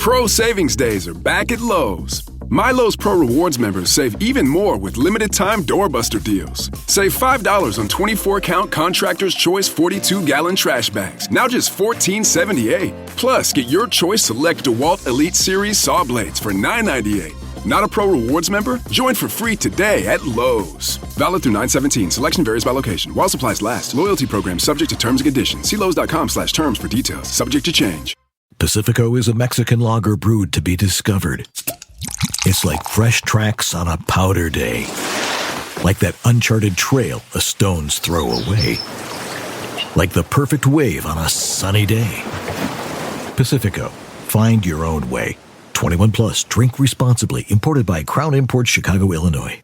Pro Savings Days are back at Lowe's. My Lowe's Pro Rewards members save even more with limited-time doorbuster deals. Save $5 on 24-count Contractor's Choice 42-gallon trash bags, now just $14.78. Plus, get your choice select DeWalt Elite Series saw blades for $9.98. Not a Pro Rewards member? Join for free today at Lowe's. Valid through 9/17. Selection varies by location. While supplies last. Loyalty program subject to terms and conditions. See Lowes.com/terms for details. Subject to change. Pacifico is a Mexican lager brewed to be discovered. It's like fresh tracks on a powder day. Like that uncharted trail a stone's throw away. Like the perfect wave on a sunny day. Pacifico. Find your own way. 21 plus. Drink responsibly. Imported by Crown Imports, Chicago, Illinois.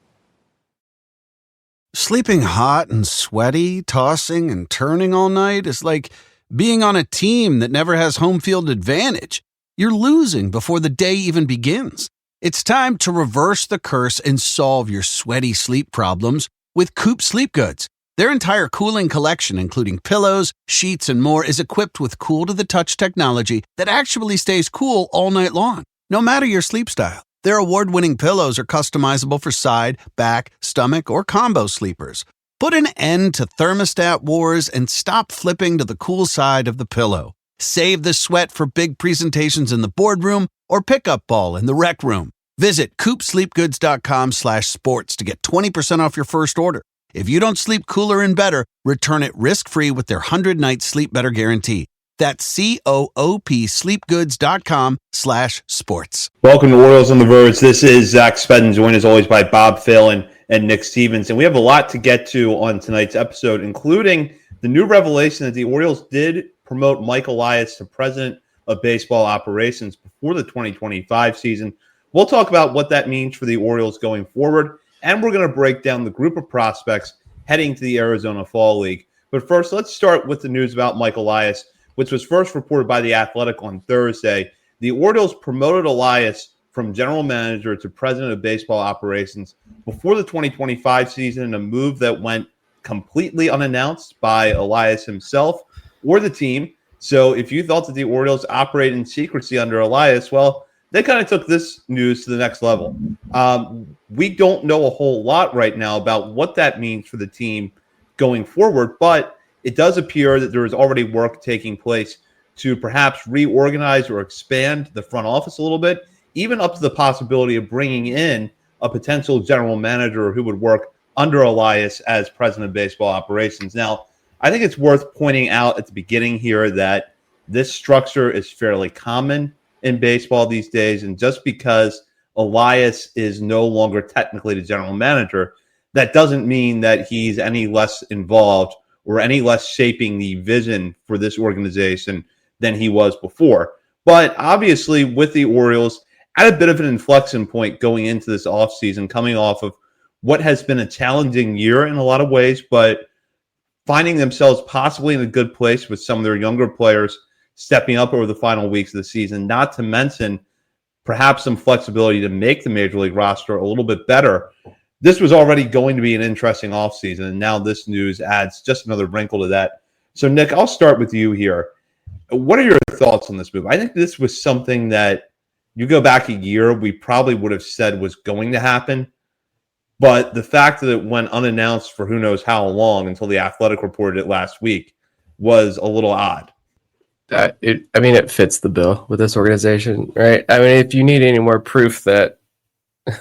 Sleeping hot and sweaty, tossing and turning all night is like being on a team that never has home field advantage. You're losing before the day even begins. It's time to reverse the curse and solve your sweaty sleep problems with Coop Sleep Goods. Their entire cooling collection, including pillows, sheets, and more, is equipped with cool-to-the-touch technology that actually stays cool all night long, no matter your sleep style. Their award-winning pillows are customizable for side, back, stomach, or combo sleepers. Put an end to thermostat wars and stop flipping to the cool side of the pillow. Save the sweat for big presentations in the boardroom or pickup ball in the rec room. Visit coopsleepgoods.com/sports to get 20% off your first order. If you don't sleep cooler and better, return it risk-free with their 100-night sleep better guarantee. That's COOP sleepgoods.com/sports. Welcome to Orioles on the Verge. This is Zach Spedden, joined as always by Bob Phelan and Nick Stevens. And we have a lot to get to on tonight's episode, including the new revelation that the Orioles did promote Mike Elias to president of baseball operations before the 2025 season. We'll talk about what that means for the Orioles going forward, and we're going to break down the group of prospects heading to the Arizona Fall League. But first, let's start with the news about Mike Elias, which was first reported by The Athletic on Thursday. The Orioles promoted Elias from general manager to president of baseball operations before the 2025 season, in a move that went completely unannounced by Elias himself or the team. So if you thought that the Orioles operate in secrecy under Elias, well, they kind of took this news to the next level. We don't know a whole lot right now about what that means for the team going forward, but it does appear that there is already work taking place to perhaps reorganize or expand the front office a little bit, even up to the possibility of bringing in a potential general manager who would work under Elias as president of baseball operations. Now, I think it's worth pointing out at the beginning here that this structure is fairly common in baseball these days, and just because Elias is no longer technically the general manager, that doesn't mean that he's any less involved or any less shaping the vision for this organization than he was before. But obviously, with the Orioles at a bit of an inflection point going into this offseason, coming off of what has been a challenging year in a lot of ways, but finding themselves possibly in a good place with some of their younger players stepping up over the final weeks of the season, not to mention perhaps some flexibility to make the Major League roster a little bit better. This was already going to be an interesting offseason, and now this news adds just another wrinkle to that. So, Nick, I'll start with you here. What are your thoughts on this move? I think this was something that you go back a year, we probably would have said was going to happen. But the fact that it went unannounced for who knows how long until The Athletic reported it last week was a little odd. It fits the bill with this organization, right? I mean, if you need any more proof that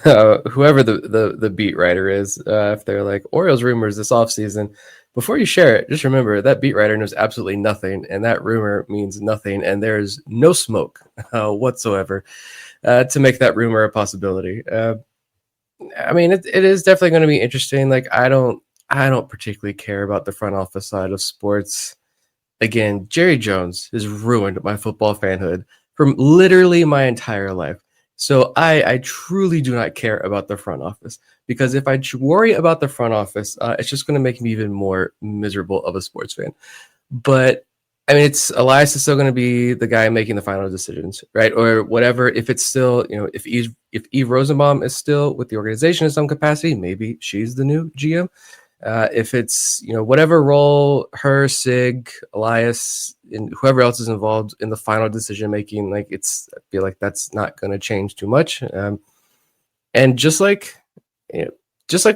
whoever the beat writer is, if they're like Orioles rumors this offseason, before you share it, just remember that beat writer knows absolutely nothing, and that rumor means nothing, and there's no smoke whatsoever to make that rumor a possibility. It is definitely going to be interesting. Like, I don't particularly care about the front office side of sports. Again, Jerry Jones has ruined my football fanhood from literally my entire life. So I truly do not care about the front office, because if I worry about the front office, it's just going to make me even more miserable of a sports fan. But I mean, Elias is still going to be the guy making the final decisions, right? Or whatever. If it's still, if Eve Rosenbaum is still with the organization in some capacity, maybe she's the new GM. If it's, whatever role her, Sig, Elias, and whoever else is involved in the final decision making, I feel like that's not going to change too much. And just like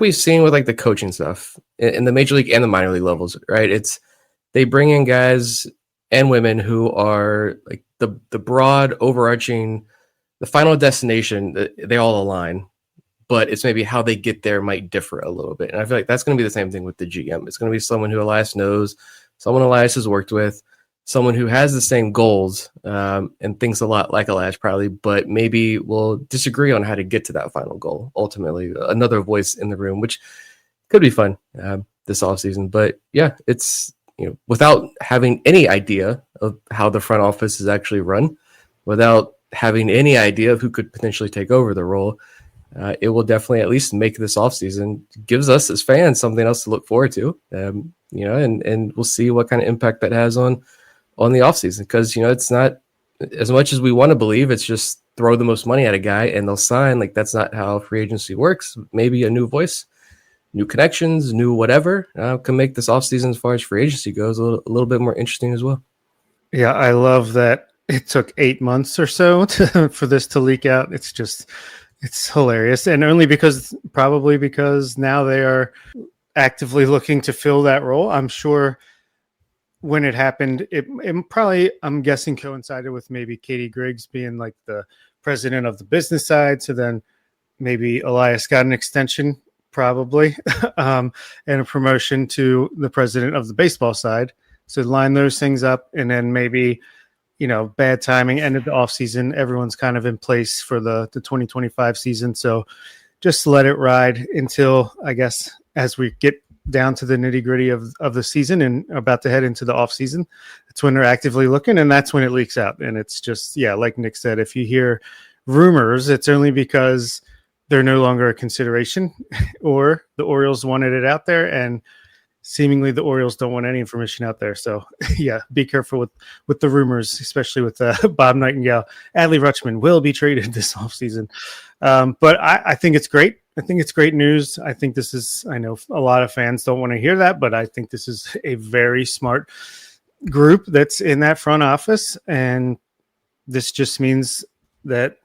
we've seen with the coaching stuff in the major league and the minor league levels, right? They bring in guys and women who are the broad overarching, the final destination, they all align, but it's maybe how they get there might differ a little bit. And I feel like that's going to be the same thing with the GM. It's going to be someone who Elias knows, someone Elias has worked with, someone who has the same goals and thinks a lot like Elias probably, but maybe will disagree on how to get to that final goal. Ultimately, another voice in the room, which could be fun this offseason. But yeah, it's, without having any idea of how the front office is actually run, without having any idea of who could potentially take over the role, it will definitely at least make this offseason, gives us as fans something else to look forward to, and we'll see what kind of impact that has on the offseason. Because, it's not, as much as we want to believe it's just throw the most money at a guy and they'll sign, that's not how free agency works. Maybe a new voice, new connections, new whatever can make this offseason as far as free agency goes a little bit more interesting as well. Yeah, I love that it took 8 months or so for this to leak out. It's hilarious. And probably because now they are actively looking to fill that role. I'm sure when it happened, it probably, I'm guessing, coincided with maybe Katie Griggs being the president of the business side. So then maybe Elias got an extension, probably, and a promotion to the president of the baseball side. So line those things up, and then maybe, bad timing, end of the offseason. Everyone's kind of in place for the 2025 season. So just let it ride until, I guess, as we get down to the nitty gritty of the season and about to head into the offseason. That's when they're actively looking, and that's when it leaks out. And it's just, like Nick said, if you hear rumors, it's only because they're no longer a consideration or the Orioles wanted it out there, and seemingly the Orioles don't want any information out there. So yeah, be careful with the rumors, especially with Bob Nightingale. Adley Rutschman will be traded this offseason. But I think it's great. I think it's great news. I think this is, I know a lot of fans don't want to hear that, but I think this is a very smart group that's in that front office. And this just means that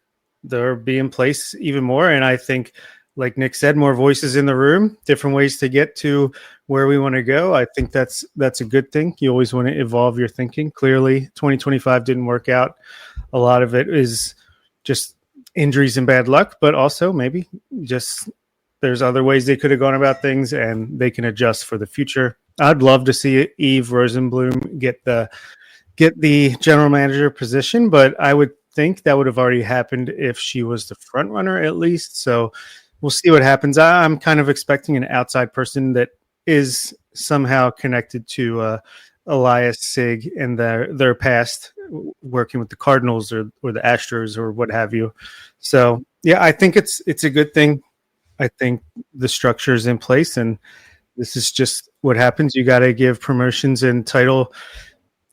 they'll be in place even more. And I think, like Nick said, more voices in the room, different ways to get to where we want to go. I think that's a good thing. You always want to evolve your thinking. Clearly, 2025 didn't work out. A lot of it is just injuries and bad luck, but also maybe just there's other ways they could have gone about things, and they can adjust for the future. I'd love to see Eve Rosenblum get the general manager position, but I would think that would have already happened if she was the front runner at least. So we'll see what happens. I'm kind of expecting an outside person that is somehow connected to Elias, Sig, and their past working with the Cardinals or the Astros or what have you. So yeah, I think it's a good thing. I think the structure is in place, and this is just what happens. You got to give promotions and title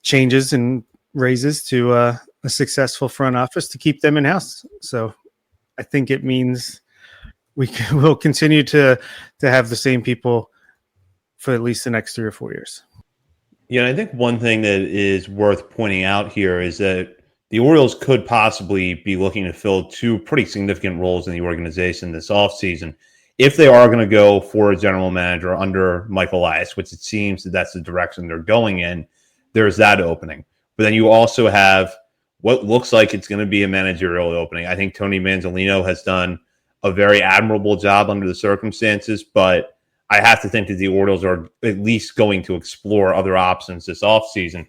changes and raises to a successful front office to keep them in house. So I think it means we'll continue to have the same people for at least the next 3 or 4 years. Yeah, and I think one thing that is worth pointing out here is that the Orioles could possibly be looking to fill 2 pretty significant roles in the organization this offseason if they are going to go for a general manager under Mike Elias, which it seems that that's the direction they're going in. There's that opening. But then you also have what looks like it's going to be a managerial opening. I think Tony Manzolino has done a very admirable job under the circumstances, but I have to think that the Orioles are at least going to explore other options this offseason.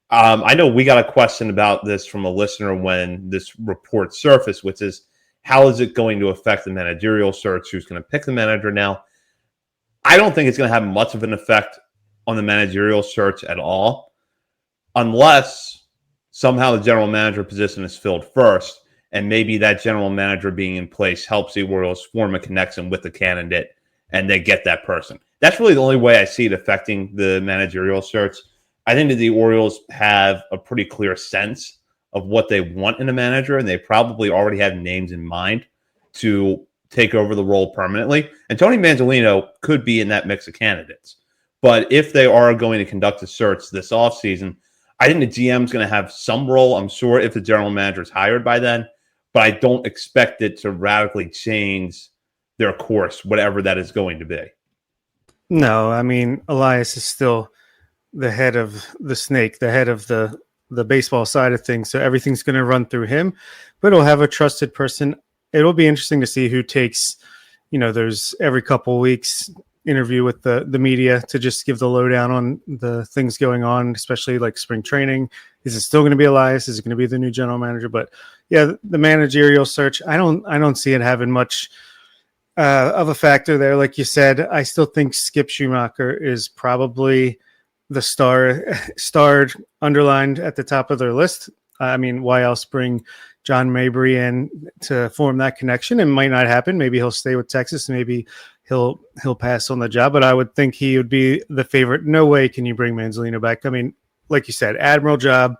I know we got a question about this from a listener when this report surfaced, which is, how is it going to affect the managerial search? Who's going to pick the manager now? I don't think it's going to have much of an effect on the managerial search at all, unless somehow the general manager position is filled first, and maybe that general manager being in place helps the Orioles form a connection with the candidate, and they get that person. That's really the only way I see it affecting the managerial search. I think that the Orioles have a pretty clear sense of what they want in a manager, and they probably already have names in mind to take over the role permanently. And Tony Manzolino could be in that mix of candidates. But if they are going to conduct a search this offseason, I think the GM is going to have some role, I'm sure, if the general manager is hired by then. But I don't expect it to radically change their course, whatever that is going to be. No, I mean, Elias is still the head of the snake, the head of the baseball side of things. So everything's going to run through him, but he'll have a trusted person. It'll be interesting to see who takes, there's every couple of weeks interview with the media to just give the lowdown on the things going on, especially like spring training. Is it still going to be Elias? Is it going to be the new general manager? But yeah, the managerial search, I don't see it having much of a factor there. Like you said, I still think Skip Schumacher is probably the starred underlined at the top of their list. I mean, why else bring John Mabry in to form that connection? It might not happen. Maybe he'll stay with Texas. Maybe he'll pass on the job, but I would think he would be the favorite. No way can you bring Manzolino back. I mean, like you said, admiral job,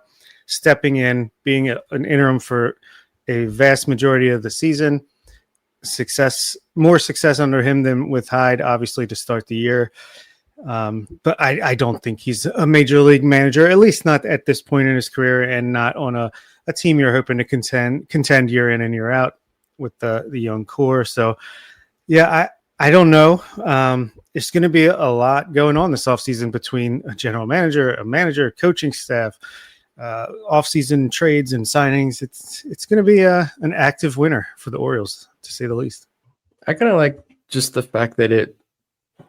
stepping in, being an interim for a vast majority of the season. More success under him than with Hyde, obviously, to start the year. But I don't think he's a major league manager, at least not at this point in his career, and not on a team you're hoping to contend year in and year out with the young core. So, yeah, I don't know. There's going to be a lot going on this offseason between a general manager, a manager, coaching staff, offseason trades and signings. It's going to be an active winter for the Orioles, to say the least. I kind of like just the fact that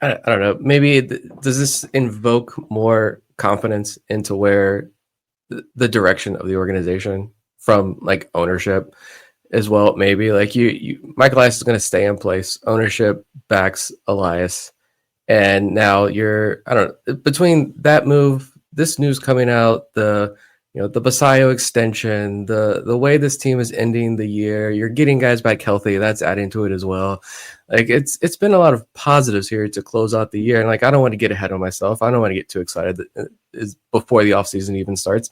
I don't know, maybe does this invoke more confidence into where the direction of the organization from like ownership as well? Maybe like Mike Elias is going to stay in place. Ownership backs Elias. And now between that move, this news coming out, the Basayo extension, the way this team is ending the year, you're getting guys back healthy. That's adding to it as well. Like it's been a lot of positives here to close out the year. And like, I don't want to get ahead of myself. I don't want to get too excited before the offseason even starts.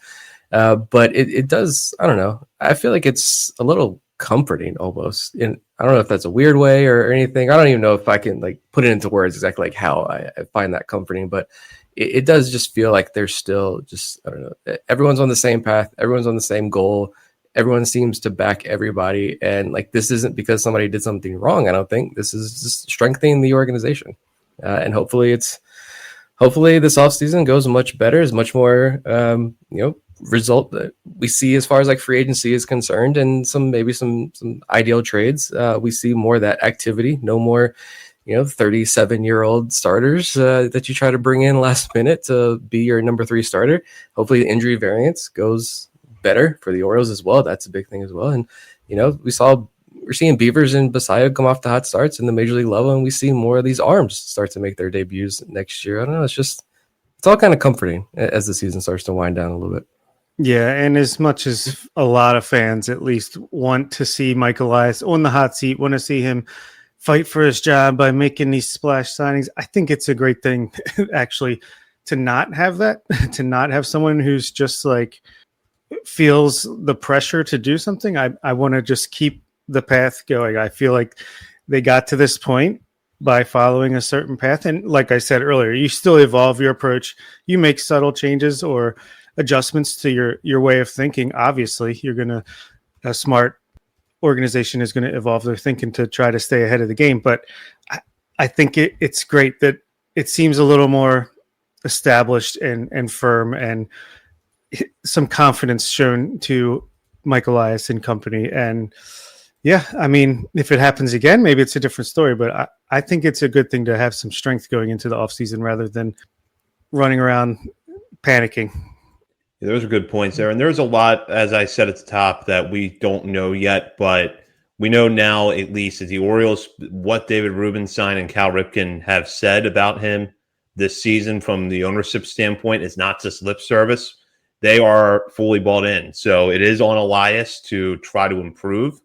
But it does, I don't know. I feel like it's a little comforting almost. And I don't know if that's a weird way or anything. I don't even know if I can like put it into words exactly like how I find that comforting, but it does just feel like there's still just, I don't know, everyone's on the same path. Everyone's on the same goal. Everyone seems to back everybody. And like, this isn't because somebody did something wrong. I don't think this is just strengthening the organization. And hopefully this offseason goes much better, is much more, result that we see as far as like free agency is concerned, and some ideal trades. We see more of that activity, no more, 37-year-old starters that you try to bring in last minute to be your number 3 starter. Hopefully the injury variance goes better for the Orioles as well. That's a big thing as well. And, we're seeing Beavers and Basayo come off the hot starts in the major league level, and we see more of these arms start to make their debuts next year. I don't know. It's all kind of comforting as the season starts to wind down a little bit. Yeah, and as much as a lot of fans at least want to see Mike Elias on the hot seat, want to see him fight for his job by making these splash signings, I think it's a great thing actually to not have that, to not have someone who's just like feels the pressure to do something. I want to just keep the path going. I feel like they got to this point by following a certain path. And like I said earlier, you still evolve your approach. You make subtle changes or adjustments to your way of thinking. Obviously, a smart organization is going to evolve their thinking to try to stay ahead of the game. But I think it's great that it seems a little more established and firm, and some confidence shown to Mike Elias and company. And yeah, I mean, if it happens again, maybe it's a different story, but I think it's a good thing to have some strength going into the offseason rather than running around panicking. Yeah, those are good points there. And there's a lot, as I said at the top, that we don't know yet, but we know now, at least, that the Orioles, what David Rubenstein and Cal Ripken have said about him this season from the ownership standpoint is not just lip service. They are fully bought in. So it is on Elias to try to improve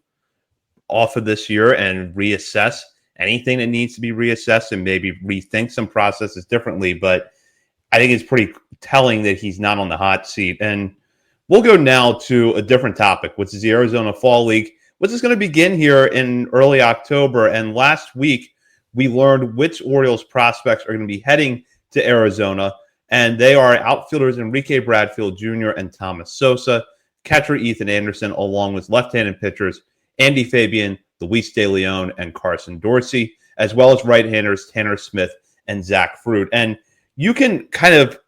off of this year and reassess anything that needs to be reassessed and maybe rethink some processes differently. But I think it's pretty telling that he's not on the hot seat. And we'll go now to a different topic, which is the Arizona Fall League. But it's going to begin here in early October. And last week, we learned which Orioles prospects are going to be heading to Arizona. And they are outfielders Enrique Bradfield Jr. and Thomas Sosa, catcher Ethan Anderson, along with left-handed pitchers Andy Fabian, Luis De Leon, and Carson Dorsey, as well as right-handers Tanner Smith and Zach Fruit. And you can kind of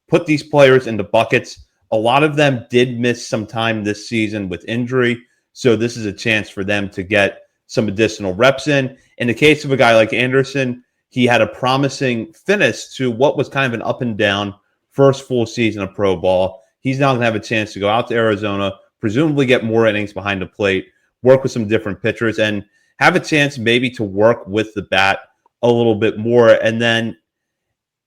put these players into buckets. A lot of them did miss some time this season with injury, so this is a chance for them to get some additional reps in. In the case of a guy like Anderson, he had a promising finish to what was kind of an up and down first full season of pro ball. He's now going to have a chance to go out to Arizona, presumably get more innings behind the plate, work with some different pitchers, and have a chance maybe to work with the bat a little bit more. And then,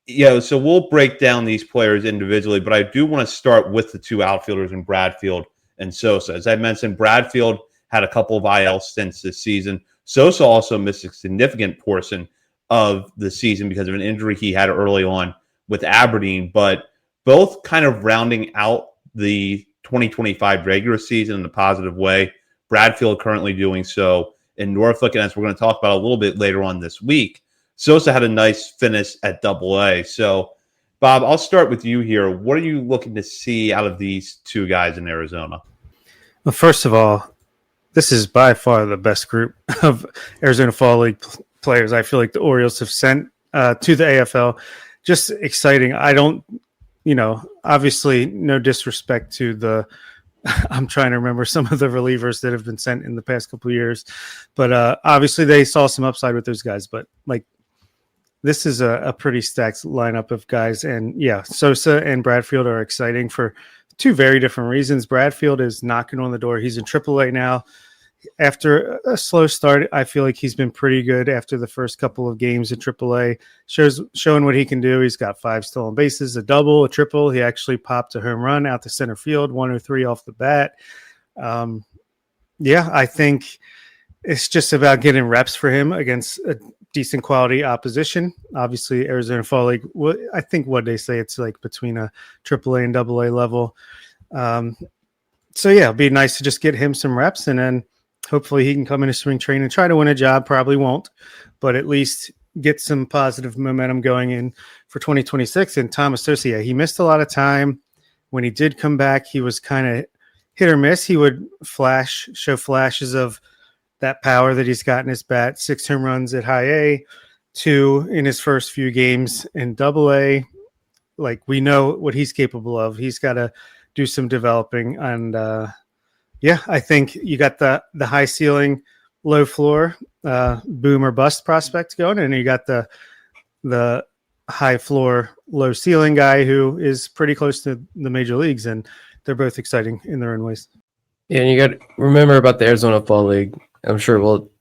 so we'll break down these players individually, but I do want to start with the two outfielders in Bradfield and Sosa. As I mentioned, Bradfield had a couple of IL stints this season. Sosa also missed a significant portion of the season because of an injury he had early on with Aberdeen, but both kind of rounding out the 2025 regular season in a positive way. Bradfield currently doing so in Norfolk, and as we're going to talk about a little bit later on this week, Sosa had a nice finish at Double-A. So, Bob, I'll start with you here. What are you looking to see out of these two guys in Arizona? Well, first of all, this is by far the best group of Arizona Fall League players I feel like the Orioles have sent to the AFL. Just exciting. I don't, obviously no disrespect to the I'm trying to remember some of the relievers that have been sent in the past couple of years, but obviously they saw some upside with those guys, but this is a pretty stacked lineup of guys. And yeah, Sosa and Bradfield are exciting for two very different reasons. Bradfield is knocking on the door. He's in AAA now. After a slow start, I feel like he's been pretty good after the first couple of games at AAA, showing what he can do. He's got 5 stolen bases, a double, a triple. He actually popped a home run out to center field, 103 off the bat. I think it's just about getting reps for him against a decent quality opposition. Obviously, Arizona Fall League, I think what they say it's like between a AAA and AA level. It'd be nice to just get him some reps, and then hopefully he can come into spring training and try to win a job. Probably won't, but at least get some positive momentum going in for 2026. And Thomas Sosa, he missed a lot of time. When he did come back, he was kind of hit or miss. He would show flashes of that power that he's got in his bat. 6 home runs at high A, 2 in his first few games in Double-A. We know what he's capable of. He's got to do some developing, and I think you got the high ceiling, low floor, boom or bust prospect going, and you got the high floor, low ceiling guy who is pretty close to the major leagues, and they're both exciting in their own ways. Yeah, and you got to remember about the Arizona Fall League. I'm sure we'll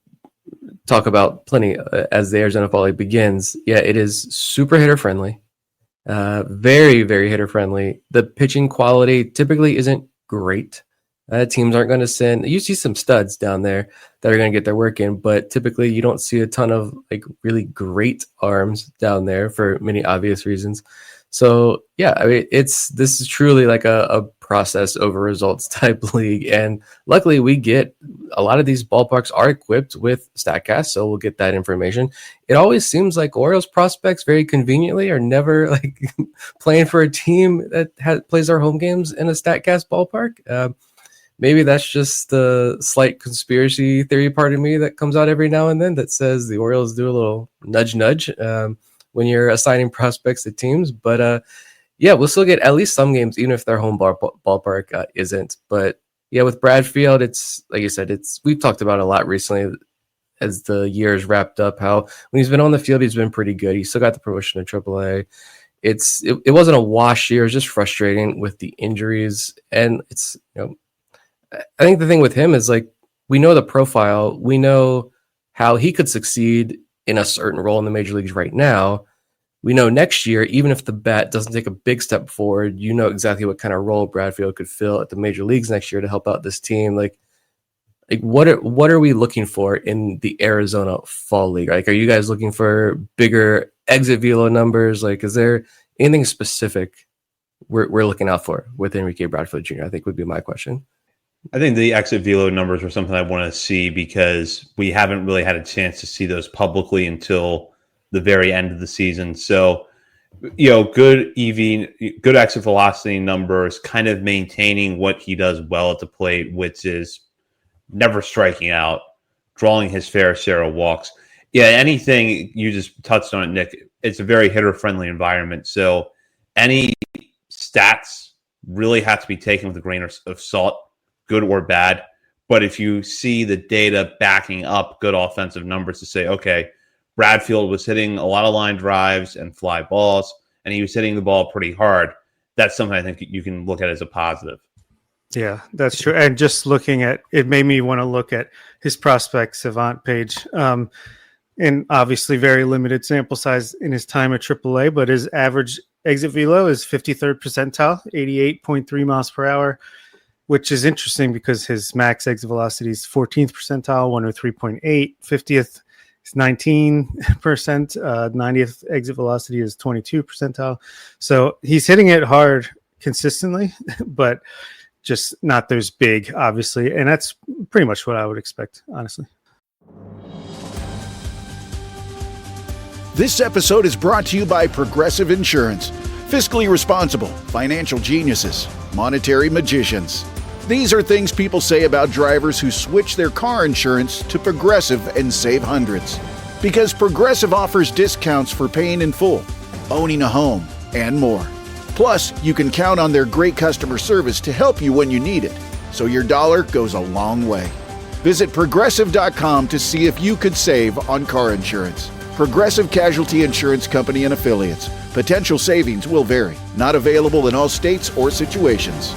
talk about plenty as the Arizona Fall League begins. Yeah, it is super hitter friendly, very, very hitter friendly. The pitching quality typically isn't great. Teams aren't going to send. You see some studs down there that are going to get their work in, but typically you don't see a ton of really great arms down there for many obvious reasons. So yeah, I mean, this is truly like a process over results type league, and luckily we get a lot of these ballparks are equipped with Statcast, so we'll get that information. It always seems like Orioles prospects very conveniently are never playing for a team that plays their home games in a Statcast ballpark. Maybe that's just the slight conspiracy theory part of me that comes out every now and then that says the Orioles do a little nudge when you're assigning prospects to teams. But we'll still get at least some games, even if their home ballpark isn't. But yeah, with Bradfield, it's like you said, we've talked about it a lot recently as the years wrapped up, how when he's been on the field, he's been pretty good. He still got the promotion to AAA. It wasn't a wash year. It was just frustrating with the injuries. And I think the thing with him is we know the profile, we know how he could succeed in a certain role in the major leagues right now. We know next year, even if the bat doesn't take a big step forward, you know exactly what kind of role Bradfield could fill at the major leagues next year to help out this team. What are we looking for in the Arizona Fall League? Are you guys looking for bigger exit velo numbers? Is there anything specific we're looking out for with Enrique Bradfield Jr.? I think would be my question. I think the exit velo numbers were something I want to see because we haven't really had a chance to see those publicly until the very end of the season. So, good good exit velocity numbers, kind of maintaining what he does well at the plate, which is never striking out, drawing his fair share of walks. Yeah, anything you just touched on it, Nick. It's a very hitter-friendly environment. So any stats really have to be taken with a grain of salt, good or bad. But if you see the data backing up good offensive numbers to say, okay, Bradfield was hitting a lot of line drives and fly balls, and he was hitting the ball pretty hard, that's something I think you can look at as a positive. Yeah, that's true. And just looking at it made me want to look at his prospect savant page. And obviously very limited sample size in his time at AAA, but his average exit velo is 53rd percentile, 88.3 miles per hour, which is interesting because his max exit velocity is 14th percentile, 103.8, 50th is 19%, 90th exit velocity is 22 percentile. So he's hitting it hard consistently, but just not those big, obviously. And that's pretty much what I would expect, honestly. This episode is brought to you by Progressive Insurance. Fiscally responsible, financial geniuses, monetary magicians. These are things people say about drivers who switch their car insurance to Progressive and save hundreds. Because Progressive offers discounts for paying in full, owning a home, and more. Plus, you can count on their great customer service to help you when you need it, so your dollar goes a long way. Visit Progressive.com to see if you could save on car insurance. Progressive Casualty Insurance Company and Affiliates. Potential savings will vary. Not available in all states or situations.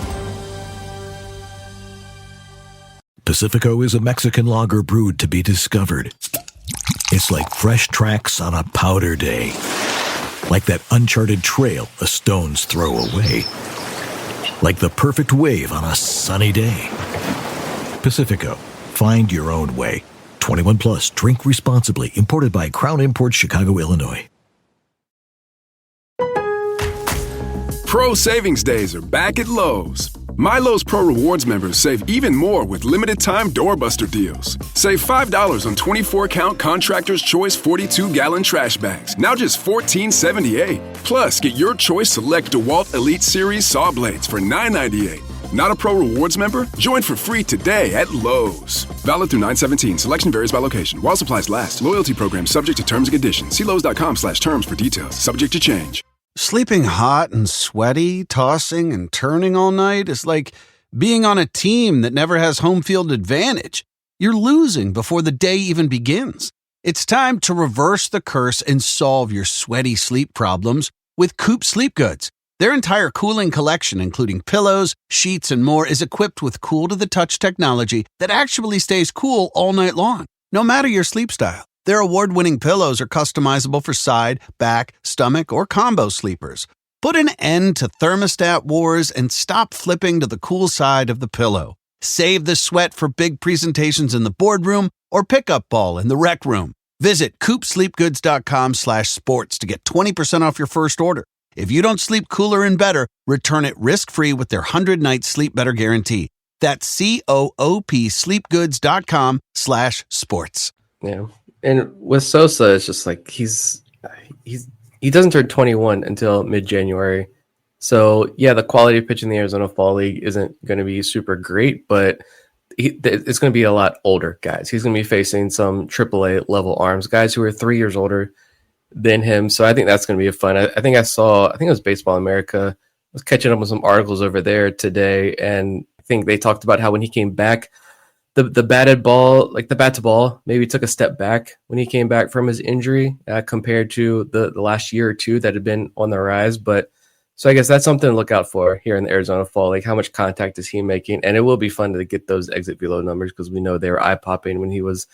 Pacifico is a Mexican lager brewed to be discovered. It's like fresh tracks on a powder day. Like that uncharted trail a stone's throw away. Like the perfect wave on a sunny day. Pacifico. Find your own way. 21 plus. Drink responsibly. Imported by Crown Imports, Chicago, Illinois. Pro Savings Days are back at Lowe's. My Lowe's Pro Rewards members save even more with limited-time doorbuster deals. Save $5 on 24-count Contractor's Choice 42-gallon trash bags, now just $14.78. Plus, get your choice select DeWalt Elite Series saw blades for $9.98. Not a Pro Rewards member? Join for free today at Lowe's. Valid through 9/17. Selection varies by location. While supplies last. Loyalty program subject to terms and conditions. See Lowes.com/terms for details. Subject to change. Sleeping hot and sweaty, tossing and turning all night is like being on a team that never has home field advantage. You're losing before the day even begins. It's time to reverse the curse and solve your sweaty sleep problems with Coop Sleep Goods. Their entire cooling collection, including pillows, sheets, and more, is equipped with cool-to-the-touch technology that actually stays cool all night long, no matter your sleep style. Their award-winning pillows are customizable for side, back, stomach, or combo sleepers. Put an end to thermostat wars and stop flipping to the cool side of the pillow. Save the sweat for big presentations in the boardroom or pickup ball in the rec room. Visit CoopSleepGoods.com/sports to get 20% off your first order. If you don't sleep cooler and better, return it risk-free with their 100-night sleep better guarantee. That's COOP sleepgoods.com/sports. Yeah. And with Sosa, it's just like he doesn't turn 21 until mid-January. So, yeah, the quality of pitch in the Arizona Fall League isn't going to be super great, but it's going to be a lot older guys. He's going to be facing some AAA level arms, guys who are 3 years older than him. So I think that's going to be fun. I think it was Baseball America. I was catching up with some articles over there today, and I think they talked about how when he came back, the batted ball, like the bat to ball, maybe took a step back when he came back from his injury compared to the last year or two that had been on the rise. But so I guess that's something to look out for here in the Arizona Fall. Like, how much contact is he making? And it will be fun to get those exit velo numbers because we know they were eye popping when he was,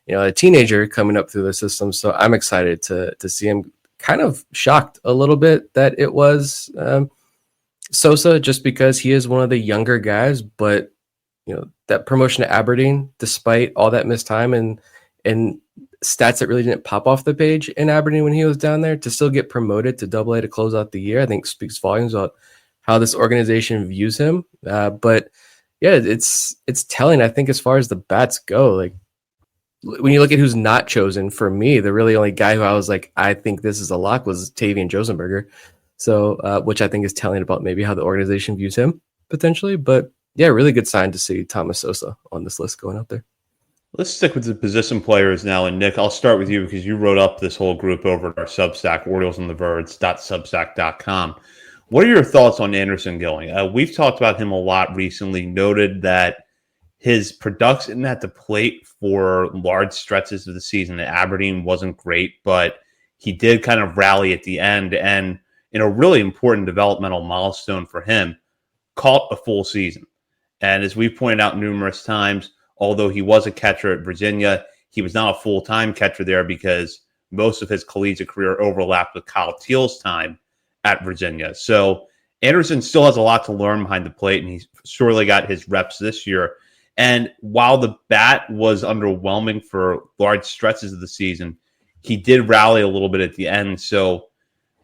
a teenager coming up through the system. So I'm excited to see him. Kind of shocked a little bit that it was Sosa, just because he is one of the younger guys. But that promotion to Aberdeen, despite all that missed time and stats that really didn't pop off the page in Aberdeen when he was down there, to still get promoted to AA to close out the year, I think speaks volumes about how this organization views him. But yeah, it's telling. I think as far as the bats go, like when you look at who's not chosen, for me, the really only guy who I was like, I think this is a lock was Tavian Josenberger. So, which I think is telling about maybe how the organization views him potentially. But yeah, really good sign to see Thomas Sosa on this list going out there. Let's stick with the position players now. And Nick, I'll start with you because you wrote up this whole group over at our Substack, OriolesOnTheBirds.substack.com. What are your thoughts on Anderson Gilling? We've talked about him a lot recently, noted that his production at the plate for large stretches of the season at Aberdeen wasn't great, but he did kind of rally at the end. And in a really important developmental milestone for him, caught a full season. And as we've pointed out numerous times, although he was a catcher at Virginia, he was not a full-time catcher there because most of his collegiate career overlapped with Kyle Teal's time at Virginia. So Anderson still has a lot to learn behind the plate, and he's surely got his reps this year. And while the bat was underwhelming for large stretches of the season, he did rally a little bit at the end. So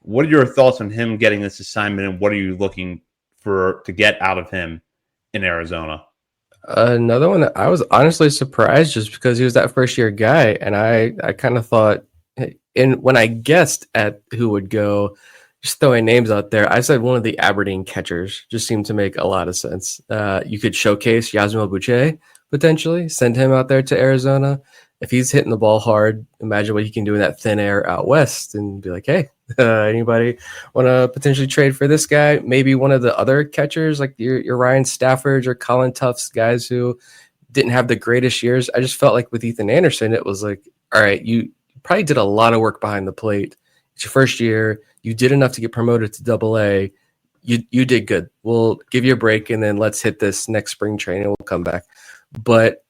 what are your thoughts on him getting this assignment, and what are you looking for to get out of him in Arizona? Another one that I was honestly surprised just because he was that first year guy. And I kind of thought, when I guessed at who would go, just throwing names out there, I said one of the Aberdeen catchers just seemed to make a lot of sense. You could showcase Yasmil Boucher, potentially, send him out there to Arizona. If he's hitting the ball hard, imagine what he can do in that thin air out west and be like, hey, anybody want to potentially trade for this guy? Maybe one of the other catchers, like your Ryan Staffords or Colin Tufts, guys who didn't have the greatest years. I just felt like with Ethan Anderson, it was like, all right, you probably did a lot of work behind the plate. It's your first year. You did enough to get promoted to AA. You did good. We'll give you a break, and then let's hit this next spring training. We'll come back. But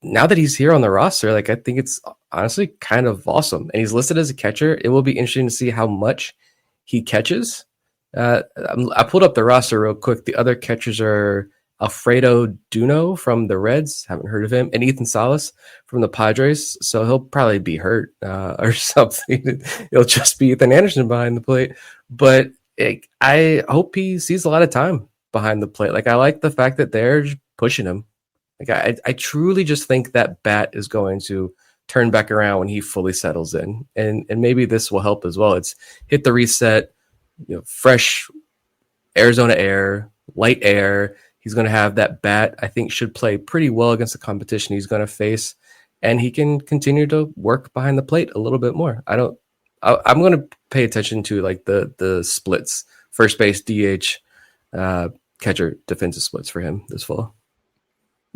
now that he's here on the roster, like, I think it's honestly kind of awesome. And he's listed as a catcher. It will be interesting to see how much he catches. I pulled up the roster real quick. The other catchers are Alfredo Duno from the Reds. Haven't heard of him. And Ethan Salas from the Padres. So he'll probably be hurt or something. It'll just be Ethan Anderson behind the plate. But I hope he sees a lot of time behind the plate. Like, I like the fact that they're just pushing him. Like, I truly just think that bat is going to turn back around when he fully settles in. And maybe this will help as well. It's hit the reset, fresh Arizona air, light air. He's going to have that bat, I think, should play pretty well against the competition he's going to face. And he can continue to work behind the plate a little bit more. I'm going to pay attention to like the splits, first base, DH, catcher, defensive splits for him this fall.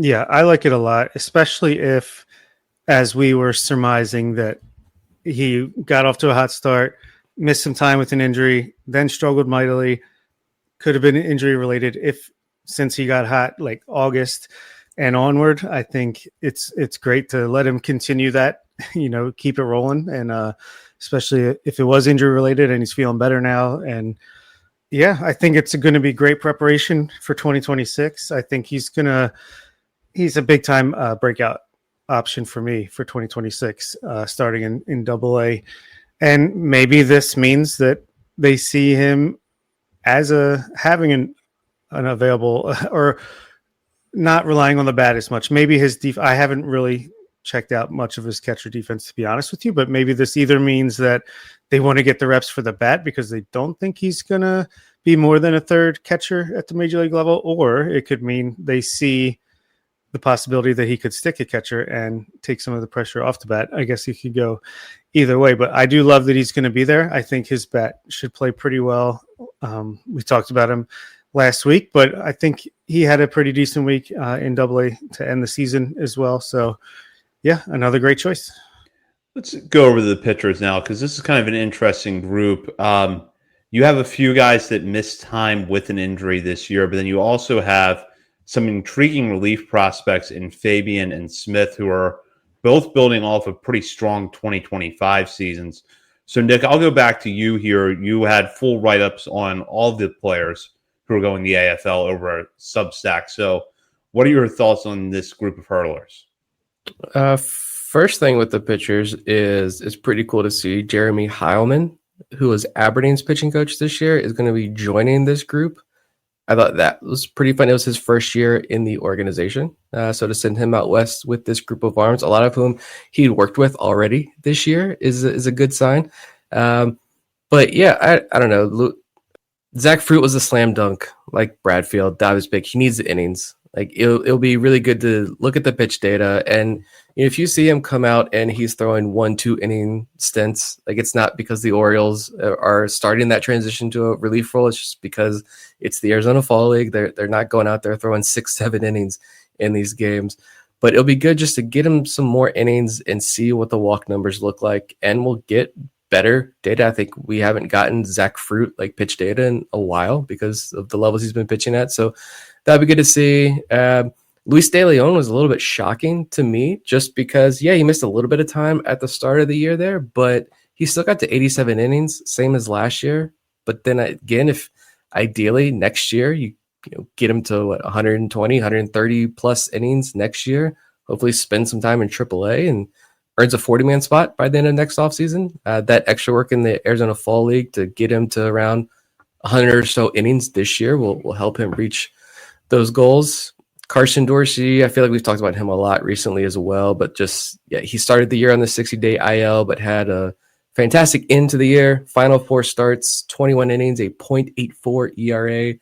Yeah, I like it a lot, especially if, as we were surmising, that he got off to a hot start, missed some time with an injury, then struggled mightily, could have been injury related. Since he got hot like August and onward, I think it's great to let him continue that, keep it rolling. And especially if it was injury related and he's feeling better now. And yeah, I think it's going to be great preparation for 2026. I think he's a big time breakout option for me for 2026, starting in AA. And maybe this means that they see him as having an available or not relying on the bat as much. Maybe I haven't really checked out much of his catcher defense, to be honest with you, but maybe this either means that they want to get the reps for the bat because they don't think he's going to be more than a third catcher at the major league level, or it could mean they see the possibility that he could stick a catcher and take some of the pressure off the bat. I guess he could go either way, but I do love that he's going to be there. I think his bat should play pretty well. We talked about him last week, but I think he had a pretty decent week in AA to end the season as well. So yeah, another great choice. Let's go over the pitchers now, because this is kind of an interesting group. You have a few guys that missed time with an injury this year, but then you also have some intriguing relief prospects in Fabian and Smith, who are both building off of pretty strong 2025 seasons. So, Nick, I'll go back to you here. You had full write-ups on all the players who are going to the AFL over at Substack. So what are your thoughts on this group of hurlers? First thing with the pitchers is it's pretty cool to see Jeremy Heilman, who was Aberdeen's pitching coach this year, is going to be joining this group. I thought that was pretty fun. It was his first year in the organization. So to send him out west with this group of arms, a lot of whom he'd worked with already this year is a good sign. But yeah, I don't know. Zach Fruit was a slam dunk, like Bradfield. That was big. He needs the innings. Like it'll be really good to look at the pitch data, and if you see him come out and he's throwing 1-2 inning stints, like it's not because the Orioles are starting that transition to a relief role. It's just because it's the Arizona Fall League. They're not going out there throwing 6-7 innings in these games. But it'll be good just to get him some more innings and see what the walk numbers look like, and we'll get better data. I think we haven't gotten Zach Fruit like pitch data in a while because of the levels he's been pitching at. So that'd be good to see. Luis De Leon was a little bit shocking to me just because, he missed a little bit of time at the start of the year there, but he still got to 87 innings, same as last year. But then again, if ideally next year you get him to 120, 130 plus innings next year, hopefully spend some time in AAA and earns a 40-man spot by the end of next offseason. That extra work in the Arizona Fall League to get him to around 100 or so innings this year will help him reach those goals. Carson Dorsey, I feel like we've talked about him a lot recently as well, but he started the year on the 60-day IL, but had a fantastic end to the year. Final 4 starts, 21 innings, a .84 ERA,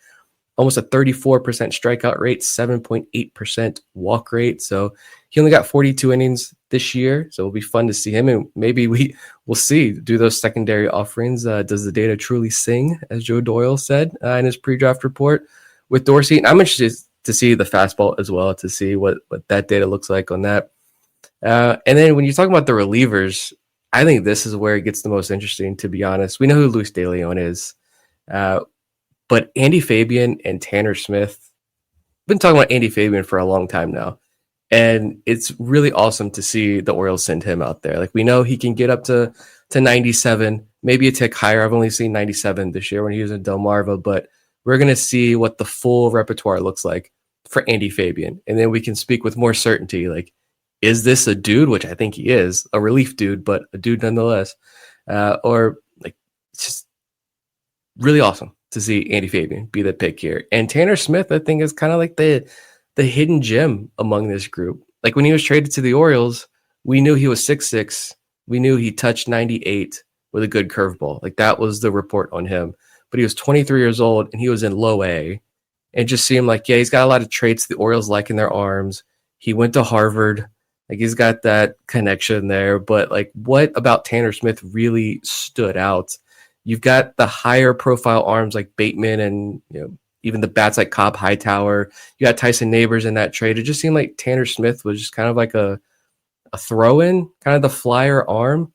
almost a 34% strikeout rate, 7.8% walk rate. So he only got 42 innings this year. So it'll be fun to see him. And maybe we'll see, do those secondary offerings. Does the data truly sing, as Joe Doyle said in his pre-draft report with Dorsey? And I'm interested to see the fastball as well, to see what that data looks like on that. And then when you're talking about the relievers, I think this is where it gets the most interesting, to be honest. We know who Luis De Leon is. But Andy Fabian and Tanner Smith, I've been talking about Andy Fabian for a long time now. And it's really awesome to see the Orioles send him out there. Like, we know he can get up to 97, maybe a tick higher. I've only seen 97 this year when he was in Delmarva, but we're going to see what the full repertoire looks like for Andy Fabian. And then we can speak with more certainty. Like, is this a dude, which I think he is, a relief dude, but a dude nonetheless? Or like, it's just really awesome to see Andy Fabian be the pick here. And Tanner Smith, I think, is kind of like the hidden gem among this group. Like, when he was traded to the Orioles, we knew he was 6'6". We knew he touched 98 with a good curveball. Like, that was the report on him. But he was 23 years old and he was in low A. And it just seemed like, he's got a lot of traits the Orioles like in their arms. He went to Harvard. Like, he's got that connection there. But like, what about Tanner Smith really stood out? You've got the higher profile arms like Bateman and even the bats like Cobb Hightower. You got Tyson Neighbors in that trade. It just seemed like Tanner Smith was just kind of like a throw-in, kind of the flyer arm.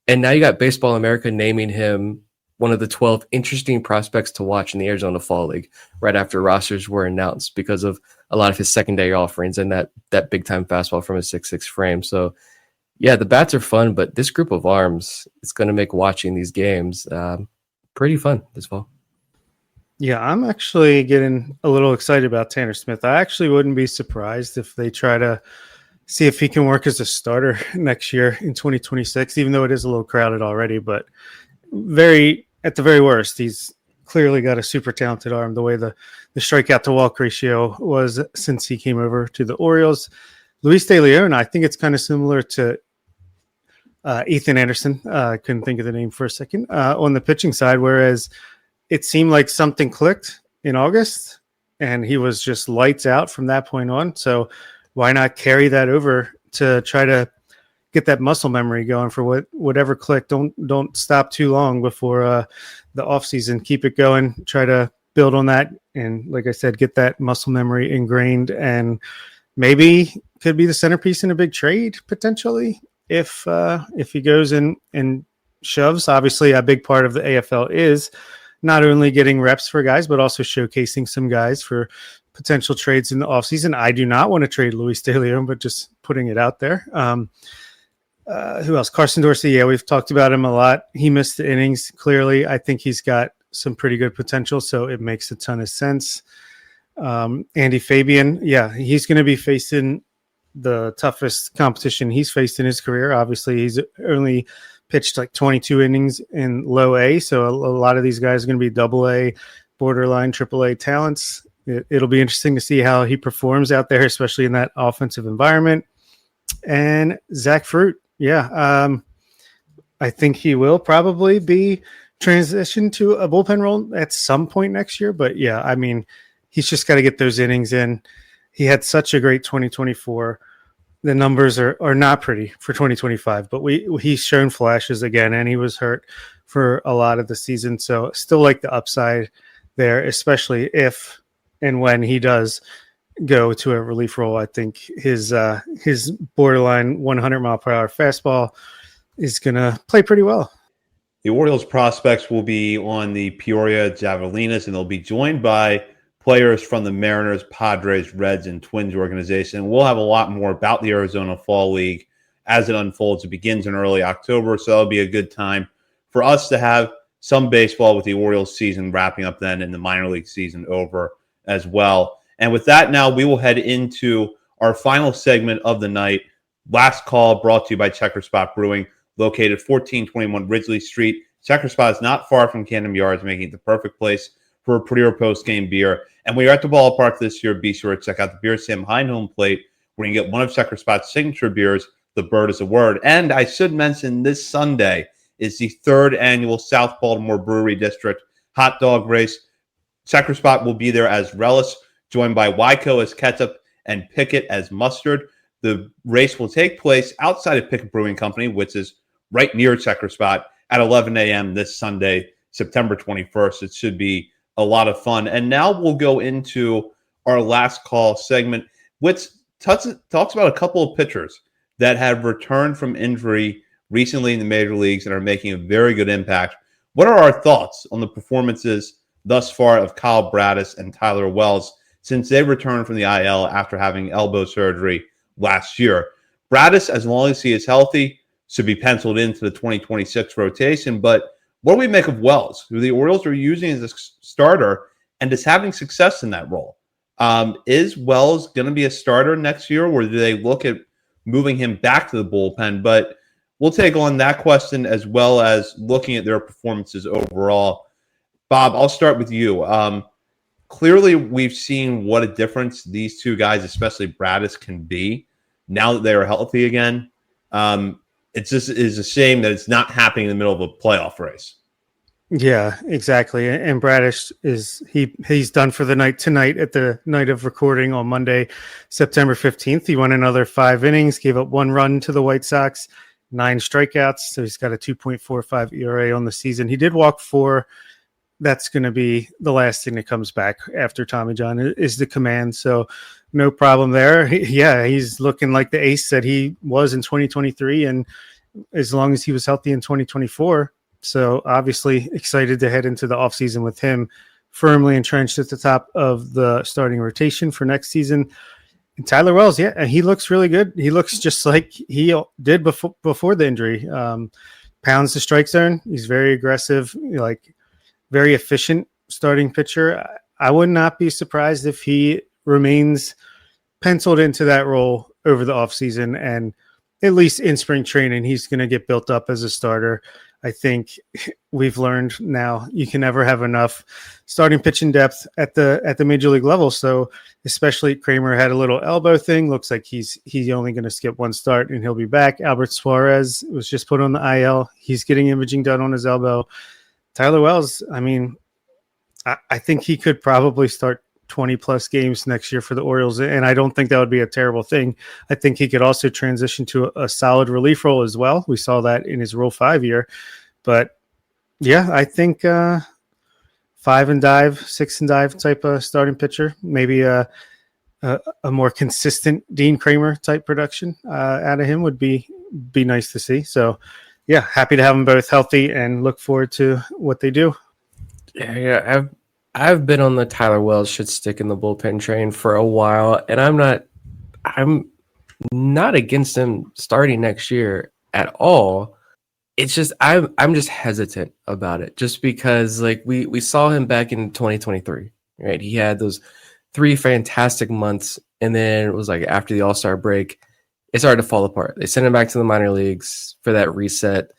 And now you got Baseball America naming him one of the 12 interesting prospects to watch in the Arizona Fall League right after rosters were announced because of a lot of his secondary offerings and that big-time fastball from a 6'6" frame. So, the bats are fun, but this group of arms is going to make watching these games pretty fun this fall. Yeah, I'm actually getting a little excited about Tanner Smith. I actually wouldn't be surprised if they try to see if he can work as a starter next year in 2026, even though it is a little crowded already. But at the very worst, he's clearly got a super talented arm, the way the strikeout to walk ratio was since he came over to the Orioles. Luis De Leon, I think it's kind of similar to Ethan Anderson. I couldn't think of the name for a second on the pitching side, whereas it seemed like something clicked in August and he was just lights out from that point on. So why not carry that over to try to get that muscle memory going for whatever clicked? Don't stop too long before the offseason. Keep it going. Try to build on that. And like I said, get that muscle memory ingrained, and maybe could be the centerpiece in a big trade potentially if he goes in and shoves. Obviously, a big part of the AFL is not only getting reps for guys, but also showcasing some guys for potential trades in the offseason. I do not want to trade Luis De Leon, but just putting it out there. Who else? Carson Dorsey. Yeah, we've talked about him a lot. He missed the innings. Clearly, I think he's got some pretty good potential, so it makes a ton of sense. Andy Fabian. Yeah, he's going to be facing the toughest competition he's faced in his career. Obviously, he's only pitched like 22 innings in low A, so a lot of these guys are going to be double A, borderline AAA talents. It'll be interesting to see how he performs out there, especially in that offensive environment. And Zach Fruit, I think he will probably be transitioned to a bullpen role at some point next year. But he's just got to get those innings in. He had such a great 2024. The numbers are not pretty for 2025, but he's shown flashes again, and he was hurt for a lot of the season. So still like the upside there, especially if and when he does go to a relief role. I think his borderline 100-mile-per-hour fastball is going to play pretty well. The Orioles prospects will be on the Peoria Javelinas, and they'll be joined by players from the Mariners, Padres, Reds, and Twins organization. We'll have a lot more about the Arizona Fall League as it unfolds. It begins in early October, so that'll be a good time for us to have some baseball with the Orioles season wrapping up then and the minor league season over as well. And with that, now we will head into our final segment of the night. Last call brought to you by Checker Spot Brewing, located 1421 Ridgely Street. Checker Spot is not far from Camden Yards, making it the perfect place for a pre or post-game beer. And when you're at the ballpark this year, be sure to check out the Beer Sam behind home plate, where you can get one of Checker Spot's signature beers, The Bird is a Word. And I should mention this Sunday is the 3rd annual South Baltimore Brewery District hot dog race. Checker Spot will be there as Relish, joined by Wyco as ketchup and Pickett as mustard. The race will take place outside of Pickett Brewing Company, which is right near Checker Spot, at 11 a.m. this Sunday, September 21st. It should be a lot of fun. And now we'll go into our last call segment, which talks about a couple of pitchers that have returned from injury recently in the major leagues and are making a very good impact. What are our thoughts on the performances thus far of Kyle Braddis and Tyler Wells since they returned from the IL after having elbow surgery last year? Braddis, as long as he is healthy, should be penciled into the 2026 rotation. But what do we make of Wells, who the Orioles are using as a starter and is having success in that role? Is Wells going to be a starter next year, or do they look at moving him back to the bullpen? But we'll take on that question as well as looking at their performances overall. Bob, I'll start with you. Clearly, we've seen what a difference these two guys, especially Braddis, can be now that they are healthy again. It just is a shame that it's not happening in the middle of a playoff race. Yeah, exactly. And Bradish he's done for the night tonight at the night of recording on Monday, September 15th. He went another 5 innings, gave up 1 run to the White Sox, 9 strikeouts. So he's got a 2.45 ERA on the season. He did walk 4. That's going to be the last thing that comes back after Tommy John is the command. So no problem there. He's looking like the ace that he was in 2023. And as long as he was healthy in 2024. So obviously excited to head into the offseason with him firmly entrenched at the top of the starting rotation for next season. And Tyler Wells, he looks really good. He looks just like he did before the injury. Pounds the strike zone. He's very aggressive, very efficient starting pitcher. I would not be surprised if he remains penciled into that role over the offseason, and at least in spring training, he's going to get built up as a starter. I think we've learned now you can never have enough starting pitching depth at the major league level. So especially Kramer had a little elbow thing. Looks like he's only going to skip 1 start and he'll be back. Albert Suarez was just put on the IL. He's getting imaging done on his elbow. Tyler Wells, I think he could probably start 20-plus games next year for the Orioles, and I don't think that would be a terrible thing. I think he could also transition to a solid relief role as well. We saw that in his Rule 5 year. But, I think 5 and dive, 6 and dive type of starting pitcher, maybe a more consistent Dean Kramer type production out of him would be nice to see. So, happy to have them both healthy and look forward to what they do. Yeah. I've been on the Tyler Wells should stick in the bullpen train for a while, and I'm not against him starting next year at all. It's just I'm just hesitant about it, just because we saw him back in 2023, right? He had those 3 fantastic months, and then it was after the All-Star break, it started to fall apart. They sent him back to the minor leagues for that reset.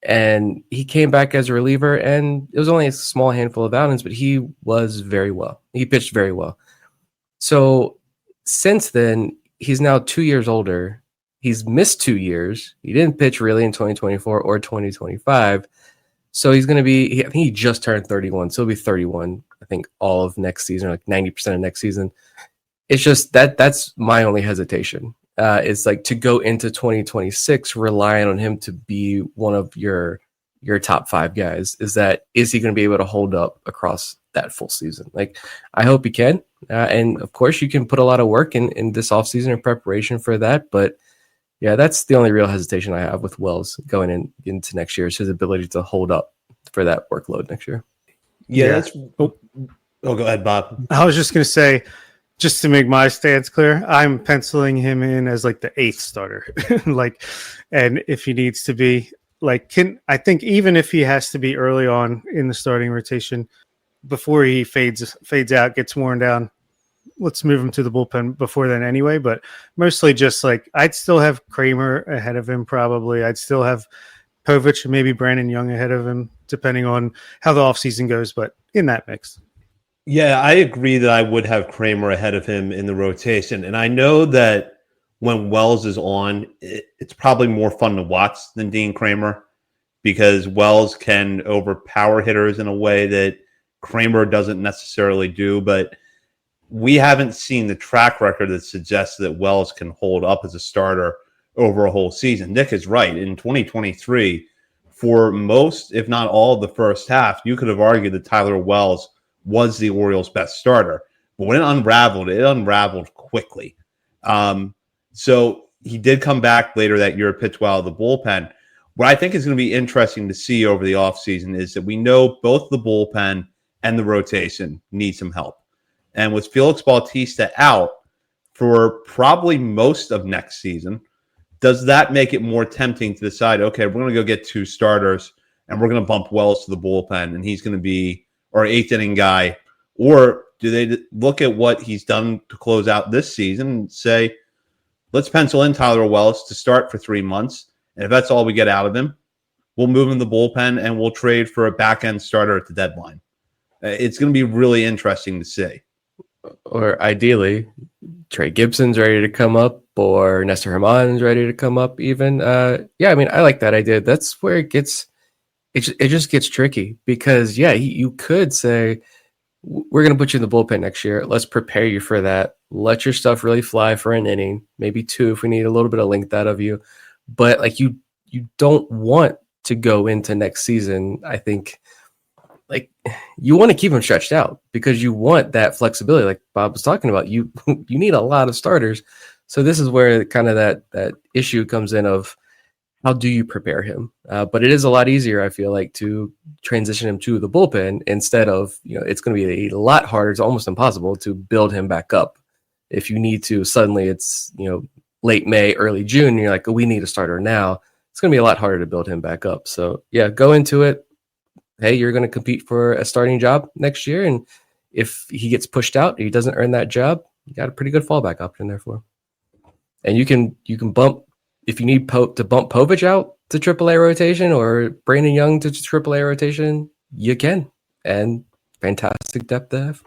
And he came back as a reliever, and it was only a small handful of outings, but he was very well. He pitched very well. So since then, he's now 2 years older. He's missed 2 years. He didn't pitch really in 2024 or 2025. So he's going to be, I think he just turned 31. So he'll be 31, I think, all of next season, like 90% of next season. It's just that's my only hesitation. It's like to go into 2026 relying on him to be one of your top 5 guys. Is he going to be able to hold up across that full season? Like, I hope he can. And of course, you can put a lot of work in this offseason in preparation for that. But yeah, that's the only real hesitation I have with Wells going into next year, is his ability to hold up for that workload next year. Yeah. Go ahead, Bob. I was just going to say, just to make my stance clear, I'm penciling him in as like the 8th starter. And if he needs to be, I think even if he has to be early on in the starting rotation, before he fades out, gets worn down, let's move him to the bullpen before then anyway. But mostly just I'd still have Kramer ahead of him probably. I'd still have Povich and maybe Brandon Young ahead of him, depending on how the offseason goes, but in that mix. Yeah, I agree that I would have Kramer ahead of him in the rotation. And I know that when Wells is on, it's probably more fun to watch than Dean Kramer, because Wells can overpower hitters in a way that Kramer doesn't necessarily do. But we haven't seen the track record that suggests that Wells can hold up as a starter over a whole season. Nick is right. In 2023, for most, if not all of the first half, you could have argued that Tyler Wells was the Orioles' best starter. But when it unraveled quickly. So he did come back later that year, pitch well out of the bullpen. What I think is going to be interesting to see over the offseason is that we know both the bullpen and the rotation need some help. And with Felix Bautista out for probably most of next season, does that make it more tempting to decide, okay, we're going to go get 2 starters and we're going to bump Wells to the bullpen and he's going to be our 8th inning guy? Or do they look at what he's done to close out this season and say, let's pencil in Tyler Wells to start for 3 months, and if that's all we get out of him, we'll move him to the bullpen and we'll trade for a back-end starter at the deadline? It's going to be really interesting to see. Or ideally, Trey Gibson's ready to come up, or Nestor Herman's ready to come up even. I like that idea. That's where it just gets tricky, because you could say, we're going to put you in the bullpen next year. Let's prepare you for that. Let your stuff really fly for an inning, maybe 2 if we need a little bit of length out of you. But you don't want to go into next season, I think, you want to keep them stretched out, because you want that flexibility, like Bob was talking about. You need a lot of starters. So this is where kind of that issue comes in of, how do you prepare him? But it is a lot easier, I feel like, to transition him to the bullpen instead of, it's going to be a lot harder. It's almost impossible to build him back up. If you need to, suddenly it's, late May, early June, and you're like, oh, we need a starter now. It's going to be a lot harder to build him back up. So yeah, go into it. Hey, you're going to compete for a starting job next year. And if he gets pushed out, he doesn't earn that job, you got a pretty good fallback option there for him. And you can bump, if you need to bump Povich out to AAA rotation or Brandon Young to AAA rotation, you can. And fantastic depth to have.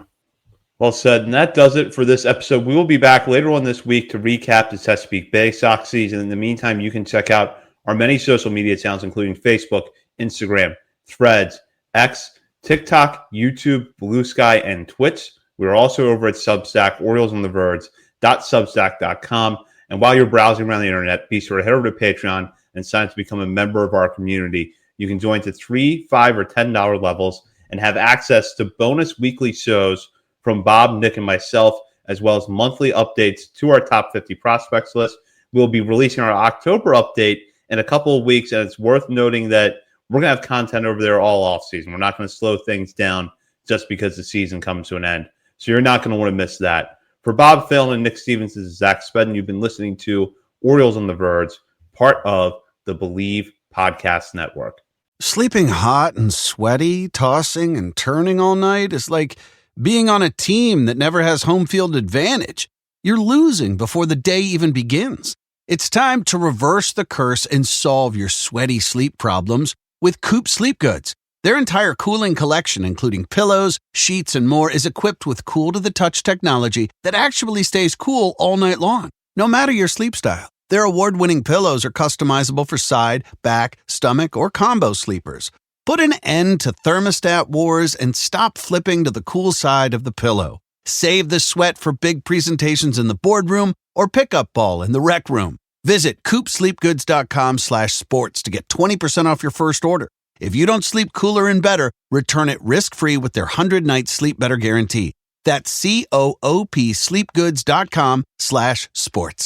Well said. And that does it for this episode. We will be back later on this week to recap the Chesapeake Bay Sox season. In the meantime, you can check out our many social media channels, including Facebook, Instagram, Threads, X, TikTok, YouTube, Blue Sky, and Twitch. We're also over at Substack, OriolesOnTheVerge.substack.com. And while you're browsing around the internet, be sure to head over to Patreon and sign up to become a member of our community. You can join to $3, $5, or $10 levels and have access to bonus weekly shows from Bob, Nick, and myself, as well as monthly updates to our top 50 prospects list. We'll be releasing our October update in a couple of weeks, and it's worth noting that we're going to have content over there all off season. We're not going to slow things down just because the season comes to an end. So you're not going to want to miss that. For Bob Phelan and Nick Stevens, this is Zach Spedden. You've been listening to Orioles on the Verge, part of the Believe Podcast Network. Sleeping hot and sweaty, tossing and turning all night is like being on a team that never has home field advantage. You're losing before the day even begins. It's time to reverse the curse and solve your sweaty sleep problems with Coop Sleep Goods. Their entire cooling collection, including pillows, sheets, and more, is equipped with cool-to-the-touch technology that actually stays cool all night long, no matter your sleep style. Their award-winning pillows are customizable for side, back, stomach, or combo sleepers. Put an end to thermostat wars and stop flipping to the cool side of the pillow. Save the sweat for big presentations in the boardroom or pickup ball in the rec room. Visit coopsleepgoods.com/sports to get 20% off your first order. If you don't sleep cooler and better, return it risk-free with their 100-night sleep better guarantee. That's COOP sleepgoods.com/sports.